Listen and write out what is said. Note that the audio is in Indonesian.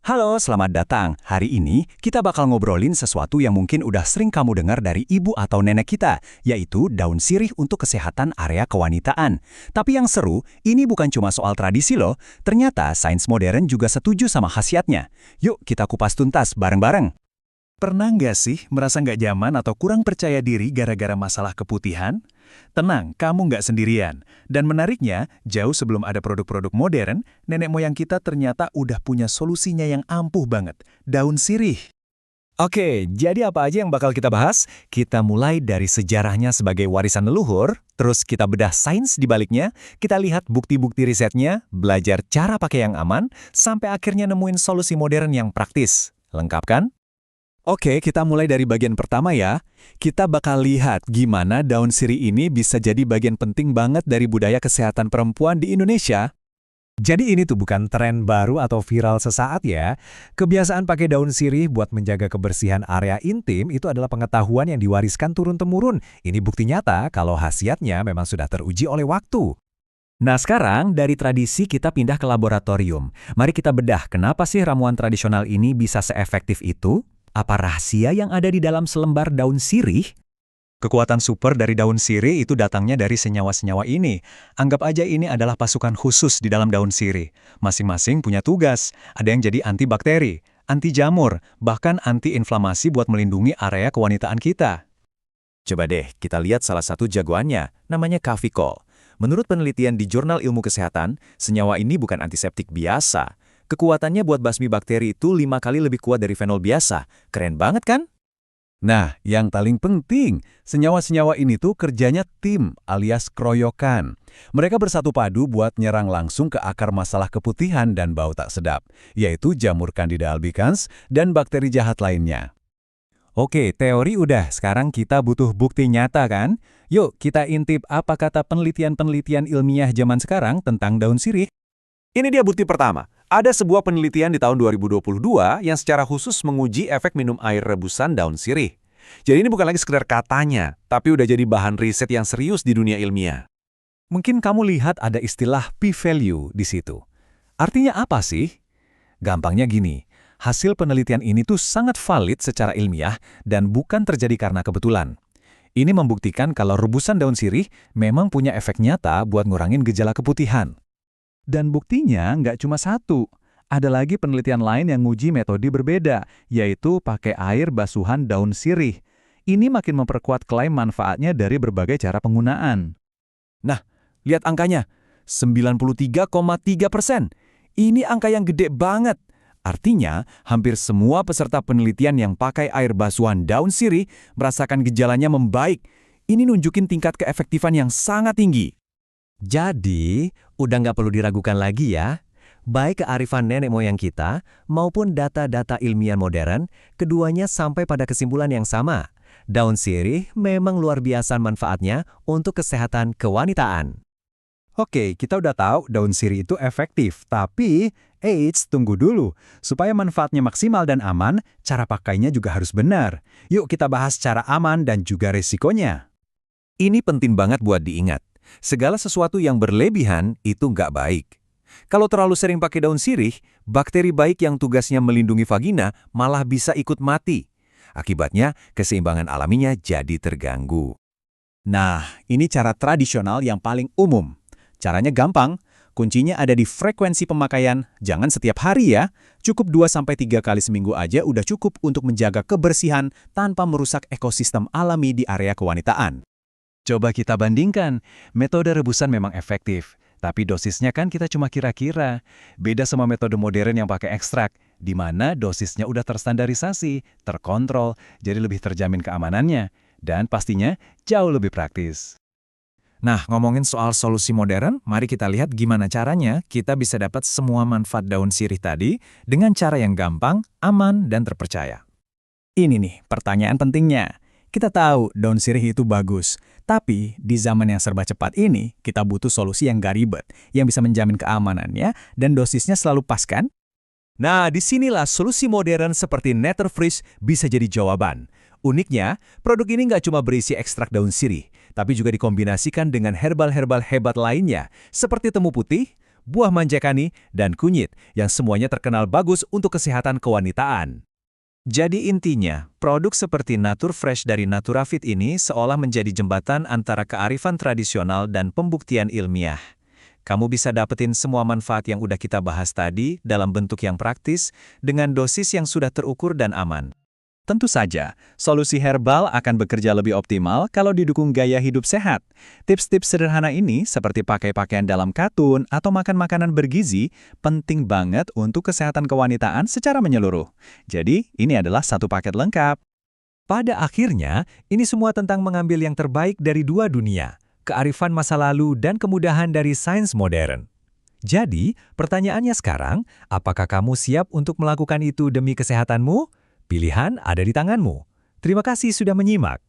Halo, selamat datang. Hari ini kita bakal ngobrolin sesuatu yang mungkin udah sering kamu dengar dari ibu atau nenek kita, yaitu daun sirih untuk kesehatan area kewanitaan. Tapi yang seru, ini bukan cuma soal tradisi loh, ternyata sains modern juga setuju sama khasiatnya. Yuk kita kupas tuntas bareng-bareng. Pernah nggak sih merasa nggak nyaman atau kurang percaya diri gara-gara masalah keputihan? Tenang, kamu nggak sendirian. Dan menariknya, jauh sebelum ada produk-produk modern, nenek moyang kita ternyata udah punya solusinya yang ampuh banget, daun sirih. Oke, jadi apa aja yang bakal kita bahas? Kita mulai dari sejarahnya sebagai warisan leluhur, terus kita bedah sains di baliknya, kita lihat bukti-bukti risetnya, belajar cara pakai yang aman, sampai akhirnya nemuin solusi modern yang praktis. Lengkap kan? Oke, kita mulai dari bagian pertama ya. Kita bakal lihat gimana daun sirih ini bisa jadi bagian penting banget dari budaya kesehatan perempuan di Indonesia. Jadi ini tuh bukan tren baru atau viral sesaat ya. Kebiasaan pakai daun sirih buat menjaga kebersihan area intim itu adalah pengetahuan yang diwariskan turun-temurun. Ini bukti nyata kalau khasiatnya memang sudah teruji oleh waktu. Nah sekarang dari tradisi kita pindah ke laboratorium. Mari kita bedah kenapa sih ramuan tradisional ini bisa seefektif itu? Apa rahasia yang ada di dalam selembar daun sirih? Kekuatan super dari daun sirih itu datangnya dari senyawa-senyawa ini. Anggap aja ini adalah pasukan khusus di dalam daun sirih. Masing-masing punya tugas. Ada yang jadi antibakteri, anti jamur, bahkan anti-inflamasi buat melindungi area kewanitaan kita. Coba deh kita lihat salah satu jagoannya, namanya Kafikol. Menurut penelitian di Jurnal Ilmu Kesehatan, senyawa ini bukan antiseptik biasa. Kekuatannya buat basmi bakteri itu 5 kali lebih kuat dari fenol biasa. Keren banget kan? Nah, yang paling penting, senyawa-senyawa ini tuh kerjanya tim alias keroyokan. Mereka bersatu padu buat nyerang langsung ke akar masalah keputihan dan bau tak sedap, yaitu jamur Candida albicans dan bakteri jahat lainnya. Oke, teori udah, sekarang kita butuh bukti nyata kan? Yuk, kita intip apa kata penelitian-penelitian ilmiah zaman sekarang tentang daun sirih. Ini dia bukti pertama. Ada sebuah penelitian di tahun 2022 yang secara khusus menguji efek minum air rebusan daun sirih. Jadi ini bukan lagi sekedar katanya, tapi udah jadi bahan riset yang serius di dunia ilmiah. Mungkin kamu lihat ada istilah p-value di situ. Artinya apa sih? Gampangnya gini, hasil penelitian ini tuh sangat valid secara ilmiah dan bukan terjadi karena kebetulan. Ini membuktikan kalau rebusan daun sirih memang punya efek nyata buat ngurangin gejala keputihan. Dan buktinya nggak cuma satu. Ada lagi penelitian lain yang nguji metode berbeda, yaitu pakai air basuhan daun sirih. Ini makin memperkuat klaim manfaatnya dari berbagai cara penggunaan. Nah, lihat angkanya, 93,3%. Ini angka yang gede banget. Artinya, hampir semua peserta penelitian yang pakai air basuhan daun sirih merasakan gejalanya membaik. Ini nunjukin tingkat keefektifan yang sangat tinggi. Jadi, udah nggak perlu diragukan lagi ya. Baik kearifan nenek moyang kita maupun data-data ilmiah modern, keduanya sampai pada kesimpulan yang sama. Daun sirih memang luar biasa manfaatnya untuk kesehatan kewanitaan. Oke, kita udah tahu daun sirih itu efektif, tapi tunggu dulu. Supaya manfaatnya maksimal dan aman, cara pakainya juga harus benar. Yuk kita bahas cara aman dan juga resikonya. Ini penting banget buat diingat. Segala sesuatu yang berlebihan itu nggak baik. Kalau terlalu sering pakai daun sirih, bakteri baik yang tugasnya melindungi vagina malah bisa ikut mati. Akibatnya, keseimbangan alaminya jadi terganggu. Nah, ini cara tradisional yang paling umum. Caranya gampang, kuncinya ada di frekuensi pemakaian, jangan setiap hari ya. Cukup 2-3 kali seminggu aja udah cukup untuk menjaga kebersihan tanpa merusak ekosistem alami di area kewanitaan. Coba kita bandingkan, metode rebusan memang efektif, tapi dosisnya kan kita cuma kira-kira. Beda sama metode modern yang pakai ekstrak, di mana dosisnya udah terstandarisasi, terkontrol, jadi lebih terjamin keamanannya, dan pastinya jauh lebih praktis. Nah, ngomongin soal solusi modern, mari kita lihat gimana caranya kita bisa dapat semua manfaat daun sirih tadi dengan cara yang gampang, aman, dan terpercaya. Ini nih pertanyaan pentingnya. Kita tahu daun sirih itu bagus, tapi di zaman yang serba cepat ini, kita butuh solusi yang gak ribet, yang bisa menjamin keamanannya dan dosisnya selalu pas kan? Nah, disinilah solusi modern seperti Netherfresh bisa jadi jawaban. Uniknya, produk ini nggak cuma berisi ekstrak daun sirih, tapi juga dikombinasikan dengan herbal-herbal hebat lainnya, seperti temu putih, buah manjakani, dan kunyit, yang semuanya terkenal bagus untuk kesehatan kewanitaan. Jadi intinya, produk seperti Natur Fresh dari Naturafit ini seolah menjadi jembatan antara kearifan tradisional dan pembuktian ilmiah. Kamu bisa dapetin semua manfaat yang udah kita bahas tadi dalam bentuk yang praktis, dengan dosis yang sudah terukur dan aman. Tentu saja, solusi herbal akan bekerja lebih optimal kalau didukung gaya hidup sehat. Tips-tips sederhana ini, seperti pakai pakaian dalam katun atau makan makanan bergizi, penting banget untuk kesehatan kewanitaan secara menyeluruh. Jadi, ini adalah satu paket lengkap. Pada akhirnya, ini semua tentang mengambil yang terbaik dari dua dunia, kearifan masa lalu dan kemudahan dari sains modern. Jadi, pertanyaannya sekarang, apakah kamu siap untuk melakukan itu demi kesehatanmu? Pilihan ada di tanganmu. Terima kasih sudah menyimak.